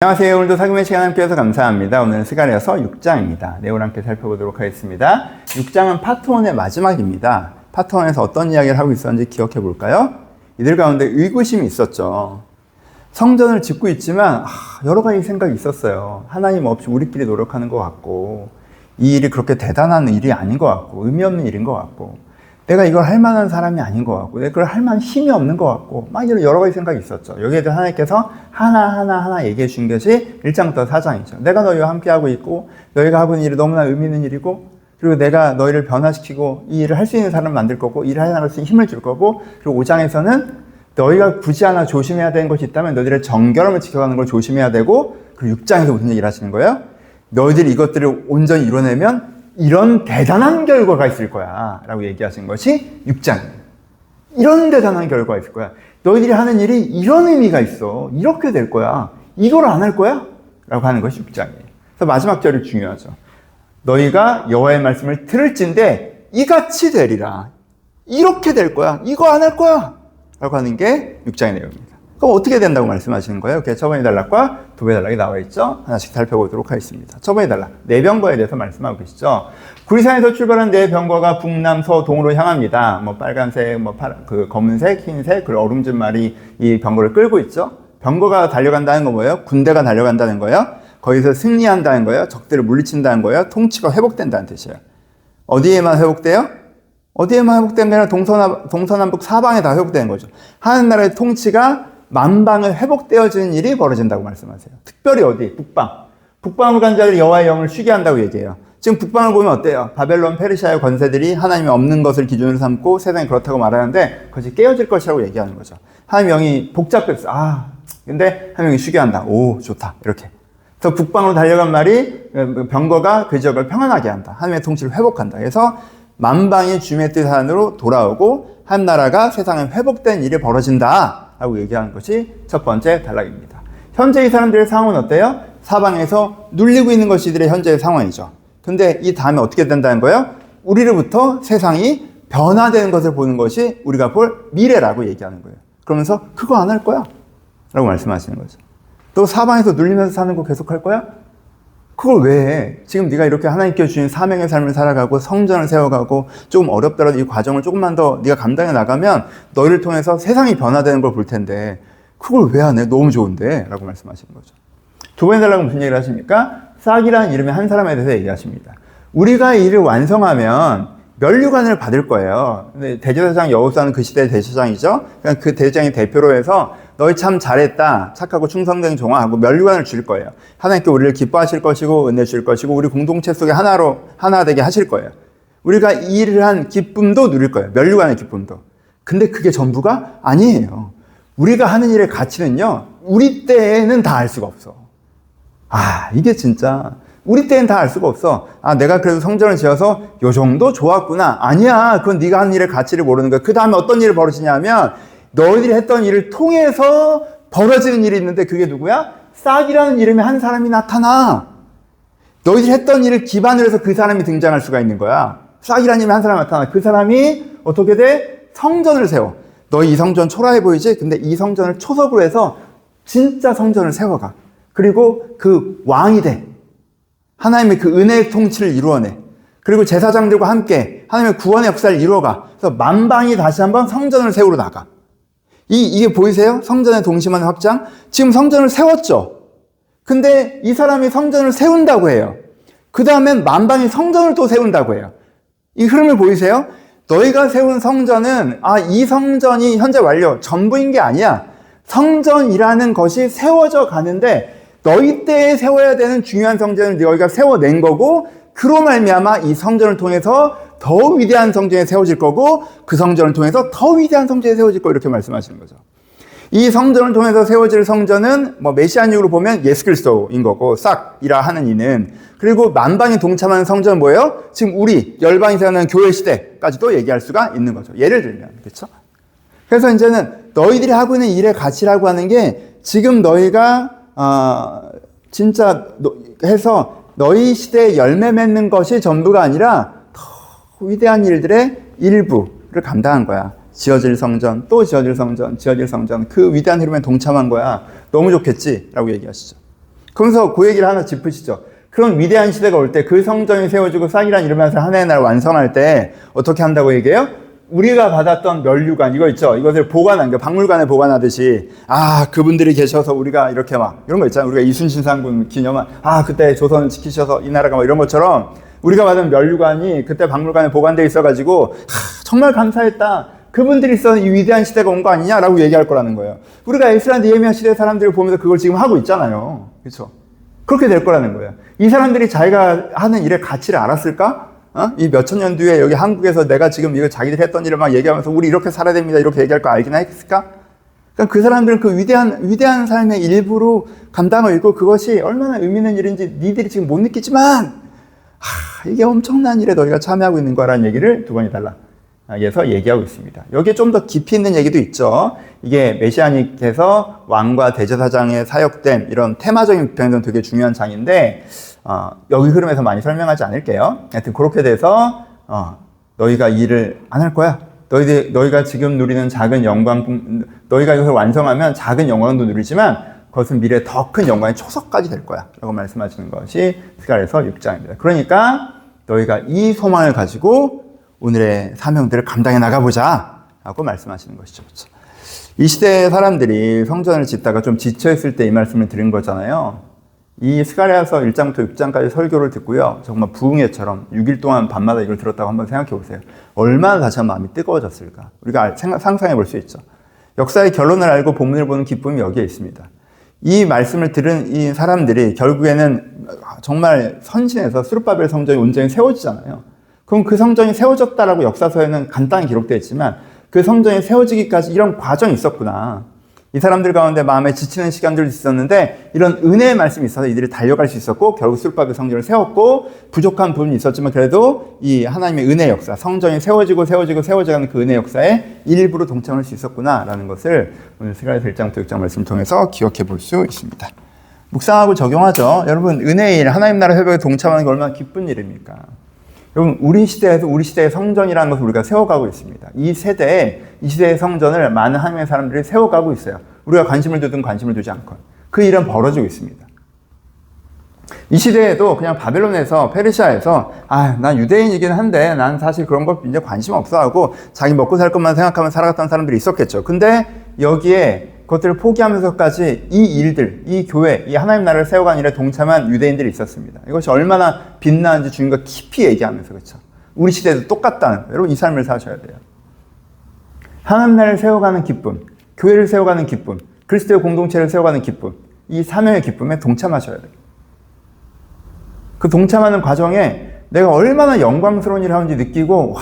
안녕하세요. 오늘도 사금의 시간 함께해서 감사합니다. 오늘은 스가랴서 6장입니다. 내용을 함께 살펴보도록 하겠습니다. 6장은 파트 1의 마지막입니다. 파트 1에서 어떤 이야기를 하고 있었는지 기억해 볼까요? 이들 가운데 의구심이 있었죠. 성전을 짓고 있지만 여러 가지 생각이 있었어요. 하나님 없이 우리끼리 노력하는 것 같고, 이 일이 그렇게 대단한 일이 아닌 것 같고, 의미 없는 일인 것 같고, 내가 이걸 할 만한 사람이 아닌 것 같고, 내가 그걸 할 만한 힘이 없는 것 같고, 막 이런 여러 가지 생각이 있었죠. 여기에 대해서 하나님께서 하나하나 얘기해 준 것이 1장부터 4장이죠. 내가 너희와 함께하고 있고, 너희가 하고 있는 일이 너무나 의미 있는 일이고, 그리고 내가 너희를 변화시키고, 이 일을 할 수 있는 사람을 만들 거고, 일을 해나갈 수 있는 힘을 줄 거고, 그리고 5장에서는 너희가 굳이 하나 조심해야 되는 것이 있다면 너희들의 정결함을 지켜가는 걸 조심해야 되고, 그리고 6장에서 무슨 얘기를 하시는 거예요? 너희들이 이것들을 온전히 이뤄내면 이런 대단한 결과가 있을 거야 라고 얘기하신 것이 6장이에요. 이런 대단한 결과가 있을 거야. 너희들이 하는 일이 이런 의미가 있어. 이렇게 될 거야. 이걸 안 할 거야? 라고 하는 것이 6장이에요. 그래서 마지막 절이 중요하죠. 너희가 여호와의 말씀을 들을진데 이같이 되리라. 이렇게 될 거야. 이거 안 할 거야. 라고 하는 게 6장의 내용입니다. 그럼 어떻게 된다고 말씀하시는 거예요? 첫 번째 단락과 두 번째 단락이 나와 있죠. 하나씩 살펴보도록 하겠습니다. 첫 번째 단락, 네 병거에 대해서 말씀하고 계시죠. 구리산에서 출발한 네 병거가 북남서동으로 향합니다. 빨간색, 검은색, 흰색, 그리고 어rum진 말이 이 병거를 끌고 있죠. 병거가 달려간다는 건 뭐예요? 군대가 달려간다는 거예요. 거기서 승리한다는 거예요. 적들을 물리친다는 거예요. 통치가 회복된다는 뜻이에요. 어디에만 회복돼요? 어디에만 회복되면 아니라 동서남북 사방에 다 회복되는 거죠. 하는 나라의 통치가 만방을 회복되어지는 일이 벌어진다고 말씀하세요. 특별히 어디? 북방. 북방으로 간 자들이 여호와의 영을 쉬게 한다고 얘기해요. 지금 북방을 보면 어때요? 바벨론, 페르시아의 권세들이 하나님이 없는 것을 기준으로 삼고 세상이 그렇다고 말하는데 그것이 깨어질 것이라고 얘기하는 거죠. 하나님 영이 복잡했어. 근데 하나님 영이 쉬게 한다. 오, 좋다. 이렇게. 그래서 북방으로 달려간 말이 병거가 그 지역을 평안하게 한다. 하나님의 통치를 회복한다. 그래서 만방이 주님의 뜻 안으로 돌아오고 한 나라가 세상에 회복된 일이 벌어진다 라고 얘기하는 것이 첫 번째 단락입니다. 현재 이 사람들의 상황은 어때요? 사방에서 눌리고 있는 것이 이들의 현재의 상황이죠. 근데 이 다음에 어떻게 된다는 거예요? 우리로부터 세상이 변화되는 것을 보는 것이 우리가 볼 미래라고 얘기하는 거예요. 그러면서 그거 안 할 거야 라고 말씀하시는 거죠. 또 사방에서 눌리면서 사는 거 계속 할 거야? 그걸 왜 해? 지금 네가 이렇게 하나님께 주신 사명의 삶을 살아가고 성전을 세워가고 조금 어렵더라도 이 과정을 조금만 더 네가 감당해 나가면 너희를 통해서 세상이 변화되는 걸 볼 텐데 그걸 왜 안 해? 너무 좋은데 라고 말씀하시는 거죠. 두 번째 단락은 무슨 얘기를 하십니까? 싹이라는 이름의 한 사람에 대해서 얘기하십니다. 우리가 이 일을 완성하면 면류관을 받을 거예요. 근데 대제사장 여호수아는 그 시대의 대제사장이죠. 그러니까 그 대제사장이 대표로 해서 너희 참 잘했다, 착하고 충성된 종아하고 면류관을 줄 거예요. 하나님께 우리를 기뻐하실 것이고 은혜 줄 것이고 우리 공동체 속에 하나 되게 하실 거예요. 우리가 이 일을 한 기쁨도 누릴 거예요. 면류관의 기쁨도. 근데 그게 전부가 아니에요. 우리가 하는 일의 가치는요, 우리 때에는 다 알 수가 없어. 이게 진짜 우리 때는 다 알 수가 없어. 내가 그래도 성전을 지어서 요 정도 좋았구나. 아니야. 그건 네가 하는 일의 가치를 모르는 거야. 그 다음에 어떤 일이 벌어지냐 하면 너희들이 했던 일을 통해서 벌어지는 일이 있는데 그게 누구야? 싹이라는 이름의 한 사람이 나타나. 너희들이 했던 일을 기반으로 해서 그 사람이 등장할 수가 있는 거야. 싹이라는 이름의 한 사람이 나타나. 그 사람이 어떻게 돼? 성전을 세워. 너희 이 성전 초라해 보이지? 근데 이 성전을 초석으로 해서 진짜 성전을 세워가. 그리고 그 왕이 돼. 하나님의 그 은혜의 통치를 이루어내. 그리고 제사장들과 함께 하나님의 구원의 역사를 이루어가. 그래서 만방이 다시 한번 성전을 세우러 나가. 이게 보이세요? 성전의 동심한 확장? 지금 성전을 세웠죠? 근데 이 사람이 성전을 세운다고 해요. 그 다음엔 만방이 성전을 또 세운다고 해요. 이 흐름을 보이세요? 너희가 세운 성전은 이 성전이 현재 완료, 전부인 게 아니야. 성전이라는 것이 세워져 가는데 너희 때에 세워야 되는 중요한 성전을 너희가 세워낸 거고 그로 말미암아 이 성전을 통해서 더 위대한 성전이 세워질 거고 그 성전을 통해서 더 위대한 성전이 세워질 거 이렇게 말씀하시는 거죠. 이 성전을 통해서 세워질 성전은 메시아닉으로 보면 예수 그리스도인 거고 싹이라 하는 이는 그리고 만방이 동참하는 성전은 뭐예요? 지금 우리 열방이 세우는 교회 시대까지도 얘기할 수가 있는 거죠. 예를 들면 그렇죠? 그래서 이제는 너희들이 하고 있는 일의 가치라고 하는 게 지금 너희가 진짜 해서 너희 시대에 열매 맺는 것이 전부가 아니라 더 위대한 일들의 일부를 감당한 거야. 지어질 성전, 또 지어질 성전, 지어질 성전, 그 위대한 흐름에 동참한 거야. 너무 좋겠지? 라고 얘기하시죠. 그러면서 그 얘기를 하나 짚으시죠. 그런 위대한 시대가 올 때 그 성전이 세워지고 싹이란 이루면서 하나의 나라를 완성할 때 어떻게 한다고 얘기해요? 우리가 받았던 면류관 이거 있죠. 이것을 보관한 게 박물관에 보관하듯이 그분들이 계셔서 우리가 이렇게 막 이런 거 있잖아요. 우리가 이순신 장군 기념한 그때 조선을 지키셔서 이 나라가 막 이런 것처럼 우리가 받은 면류관이 그때 박물관에 보관돼 있어가지고 정말 감사했다. 그분들이 있어서 이 위대한 시대가 온 거 아니냐라고 얘기할 거라는 거예요. 우리가 에스라 느헤미야 시대 사람들을 보면서 그걸 지금 하고 있잖아요. 그렇죠? 그렇게 될 거라는 거예요. 이 사람들이 자기가 하는 일의 가치를 알았을까? 이 몇천 년 뒤에 여기 한국에서 내가 지금 이거 자기들 했던 일을 막 얘기하면서 우리 이렇게 살아야 됩니다. 이렇게 얘기할 거 알긴 했을까? 그러니까 그 사람들은 그 위대한 삶의 일부로 감당을 읽고 그것이 얼마나 의미 있는 일인지 니들이 지금 못 느끼지만 이게 엄청난 일에 너희가 참여하고 있는 거라는 얘기를 두 번이 달라서 얘기하고 있습니다. 여기에 좀 더 깊이 있는 얘기도 있죠. 이게 메시아님께서 왕과 대제사장의 사역됨 이런 테마적인 입장에서는 되게 중요한 장인데 여기 흐름에서 많이 설명하지 않을게요. 하여튼 그렇게 돼서 너희가 이 일을 안 할 거야. 너희가 지금 누리는 작은 영광, 너희가 이것을 완성하면 작은 영광도 누리지만 그것은 미래에 더 큰 영광의 초석까지 될 거야 라고 말씀하시는 것이 스가랴서 6장입니다. 그러니까 너희가 이 소망을 가지고 오늘의 사명들을 감당해 나가보자 라고 말씀하시는 것이죠. 그렇죠? 이 시대의 사람들이 성전을 짓다가 좀 지쳐있을 때 이 말씀을 드린 거잖아요. 이 스가랴서 1장부터 6장까지 설교를 듣고요. 정말 부흥회처럼 6일 동안 밤마다 이걸 들었다고 한번 생각해 보세요. 얼마나 다시 한번 마음이 뜨거워졌을까. 우리가 상상해 볼 수 있죠. 역사의 결론을 알고 본문을 보는 기쁨이 여기에 있습니다. 이 말씀을 들은 이 사람들이 결국에는 정말 선신해서 스룹바벨 성전이 온전히 세워지잖아요. 그럼 그 성전이 세워졌다라고 역사서에는 간단히 기록되어 있지만 그 성전이 세워지기까지 이런 과정이 있었구나. 이 사람들 가운데 마음에 지치는 시간들도 있었는데 이런 은혜의 말씀이 있어서 이들이 달려갈 수 있었고 결국 스룹바벨 성전을 세웠고 부족한 부분이 있었지만 그래도 이 하나님의 은혜 역사, 성전이 세워져가는 그 은혜 역사에 일부러 동참할 수 있었구나라는 것을 오늘 스가랴서 1장부터 6장 말씀을 통해서 기억해 볼 수 있습니다. 묵상하고 적용하죠. 여러분 은혜의 일, 하나님 나라 회복에 동참하는 게 얼마나 기쁜 일입니까? 여러분 우리 시대에서 우리 시대의 성전이라는 것을 우리가 세워가고 있습니다. 이 시대의 성전을 많은 하나님의 사람들이 세워가고 있어요. 우리가 관심을 두든 관심을 두지 않건 그 일은 벌어지고 있습니다. 이 시대에도 그냥 바벨론에서 페르시아에서 난 유대인이긴 한데 난 사실 그런 거 이제 관심 없어 하고 자기 먹고 살 것만 생각하면 살아갔던 사람들이 있었겠죠. 근데 여기에 그것들을 포기하면서까지 이 일들, 이 교회, 이 하나님 나라를 세워가는 일에 동참한 유대인들이 있었습니다. 이것이 얼마나 빛나는지 주님과 깊이 얘기하면서 그렇죠. 우리 시대도 똑같다는 거예요. 여러분 이 삶을 사셔야 돼요. 하나님 나라를 세워가는 기쁨, 교회를 세워가는 기쁨, 그리스도의 공동체를 세워가는 기쁨, 이 사명의 기쁨에 동참하셔야 돼요. 그 동참하는 과정에 내가 얼마나 영광스러운 일을 하는지 느끼고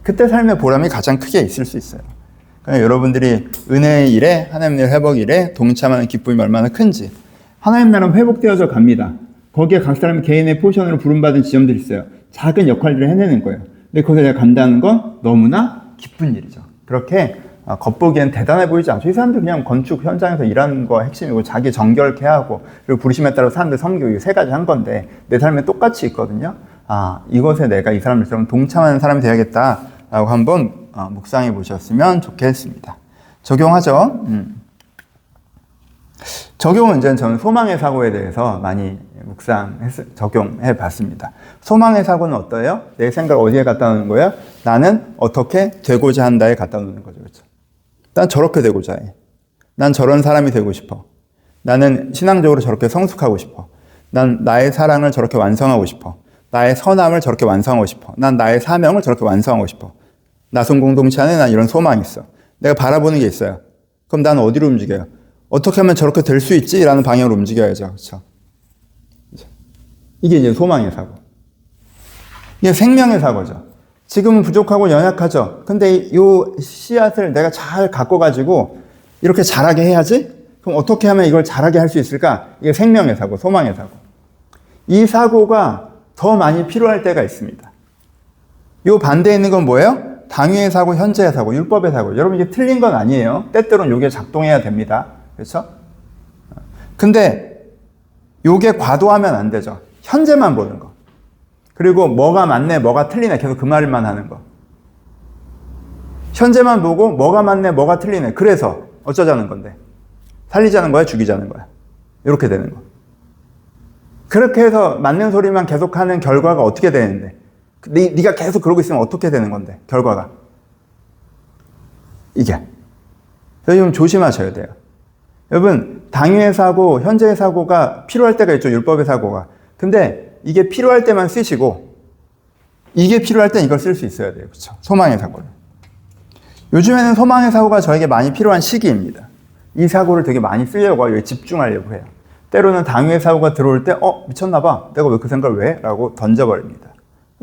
그때 삶의 보람이 가장 크게 있을 수 있어요. 그러니까 여러분들이 은혜의 일에 하나님 나라 회복 일에 동참하는 기쁨이 얼마나 큰지. 하나님 나라는 회복되어져 갑니다. 거기에 각 사람 개인의 포션으로 부름받은 지점들이 있어요. 작은 역할들을 해내는 거예요. 근데 거기서 내가 감당하는 건 너무나 기쁜 일이죠. 그렇게 겉보기엔 대단해 보이지 않죠. 이 사람들 그냥 건축 현장에서 일하는 거 핵심이고 자기 정결케 하고 그리고 부르심에 따라 사람들 섬기고 이 세 가지 한 건데 내 삶에 똑같이 있거든요. 이것에 내가 이 사람들처럼 동참하는 사람이 되야겠다라고 한번 묵상해 보셨으면 좋겠습니다. 적용하죠. 적용 문제는 저는 소망의 사고에 대해서 많이 적용해 봤습니다. 소망의 사고는 어떠해요? 내 생각을 어디에 갖다 놓는 거예요? 나는 어떻게 되고자 한다에 갖다 놓는 거죠. 그렇죠? 난 저렇게 되고자 해. 난 저런 사람이 되고 싶어. 나는 신앙적으로 저렇게 성숙하고 싶어. 난 나의 사랑을 저렇게 완성하고 싶어. 나의 선함을 저렇게 완성하고 싶어. 난 나의 사명을 저렇게 완성하고 싶어. 나선 공동체 안에 난 이런 소망이 있어. 내가 바라보는 게 있어요. 그럼 난 어디로 움직여요? 어떻게 하면 저렇게 될 수 있지? 라는 방향으로 움직여야죠. 그렇죠? 이게 이제 소망의 사고. 이게 생명의 사고죠. 지금은 부족하고 연약하죠. 근데 이 씨앗을 내가 잘 갖고가지고 이렇게 자라게 해야지? 그럼 어떻게 하면 이걸 자라게 할 수 있을까? 이게 생명의 사고, 소망의 사고. 이 사고가 더 많이 필요할 때가 있습니다. 이 반대에 있는 건 뭐예요? 당위의 사고, 현재의 사고, 율법의 사고. 여러분 이게 틀린 건 아니에요. 때때로는 이게 작동해야 됩니다. 그렇죠? 근데 이게 과도하면 안 되죠. 현재만 보는 거. 그리고 뭐가 맞네, 뭐가 틀리네 계속 그 말만 하는 거. 현재만 보고 뭐가 맞네, 뭐가 틀리네. 그래서 어쩌자는 건데. 살리자는 거야, 죽이자는 거야. 이렇게 되는 거. 그렇게 해서 맞는 소리만 계속하는 결과가 어떻게 되는데? 네가 계속 그러고 있으면 어떻게 되는 건데? 결과가. 이게. 여러분 조심하셔야 돼요. 여러분 당위의 사고, 현재의 사고가 필요할 때가 있죠. 율법의 사고가. 근데 이게 필요할 때만 쓰시고 이게 필요할 땐 이걸 쓸 수 있어야 돼요. 그렇죠? 소망의 사고를. 요즘에는 소망의 사고가 저에게 많이 필요한 시기입니다. 이 사고를 되게 많이 쓰려고 하고 집중하려고 해요. 때로는 당위의 사고가 들어올 때 미쳤나 봐. 내가 왜 그 생각을 왜? 라고 던져버립니다.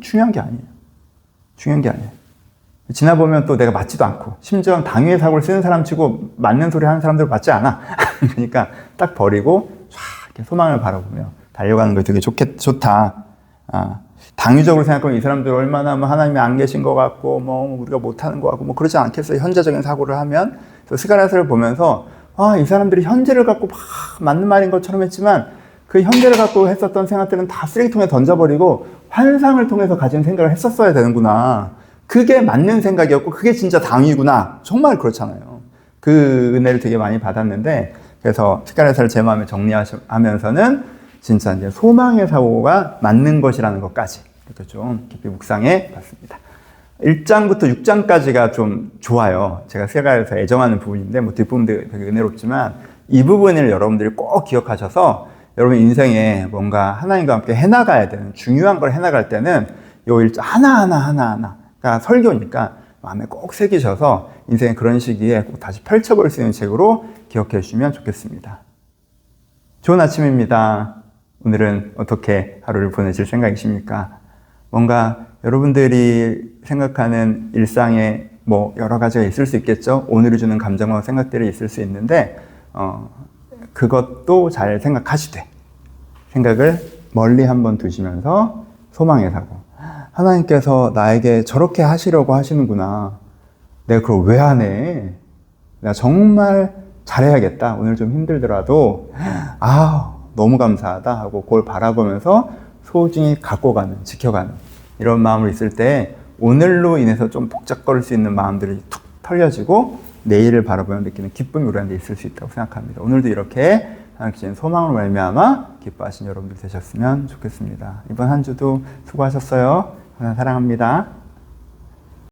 중요한 게 아니에요. 중요한 게 아니에요. 지나보면 또 내가 맞지도 않고 심지어 당위의 사고를 쓰는 사람 치고 맞는 소리 하는 사람들 맞지 않아. 그러니까 딱 버리고 이렇게 소망을 바라보며 달려가는 거 되게 좋다. 당위적으로 생각하면 이 사람들 얼마나 하나님이 안 계신 것 같고 우리가 못하는 것 같고 그러지 않겠어요. 현재적인 사고를 하면. 그래서 스가랴서를 보면서 이 사람들이 현재를 갖고 막 맞는 말인 것처럼 했지만 그 현재를 갖고 했었던 생각들은 다 쓰레기통에 던져버리고 환상을 통해서 가진 생각을 했었어야 되는구나. 그게 맞는 생각이었고 그게 진짜 당위구나. 정말 그렇잖아요. 그 은혜를 되게 많이 받았는데 그래서 스가랴서를 제 마음에 정리하면서는 진짜 이제 소망의 사고가 맞는 것이라는 것까지 이렇게 좀 깊이 묵상해 봤습니다. 1장부터 6장까지가 좀 좋아요. 제가 스가랴서에서 애정하는 부분인데 뒷부분도 되게 은혜롭지만 이 부분을 여러분들이 꼭 기억하셔서 여러분 인생에 뭔가 하나님과 함께 해나가야 되는 중요한 걸 해나갈 때는 요 1장 하나하나가 설교니까 마음에 꼭 새기셔서 인생의 그런 시기에 꼭 다시 펼쳐볼 수 있는 책으로 기억해 주시면 좋겠습니다. 좋은 아침입니다. 오늘은 어떻게 하루를 보내실 생각이십니까? 뭔가 여러분들이 생각하는 일상에 여러 가지가 있을 수 있겠죠. 오늘이 주는 감정과 생각들이 있을 수 있는데 그것도 잘 생각하시되 생각을 멀리 한번 두시면서 소망의 사고. 하나님께서 나에게 저렇게 하시려고 하시는구나. 내가 그걸 왜 안 해? 내가 정말 잘해야겠다. 오늘 좀 힘들더라도 너무 감사하다 하고 그걸 바라보면서 소중히 갖고 가는, 지켜가는 이런 마음으로 있을 때 오늘로 인해서 좀 복잡거릴 수 있는 마음들이 툭 털려지고 내일을 바라보며 느끼는 기쁨이 우리 안에 있을 수 있다고 생각합니다. 오늘도 이렇게 하나님께서 소망으로 말미암아 기뻐하신 여러분들 되셨으면 좋겠습니다. 이번 한 주도 수고하셨어요. 하나님 사랑합니다.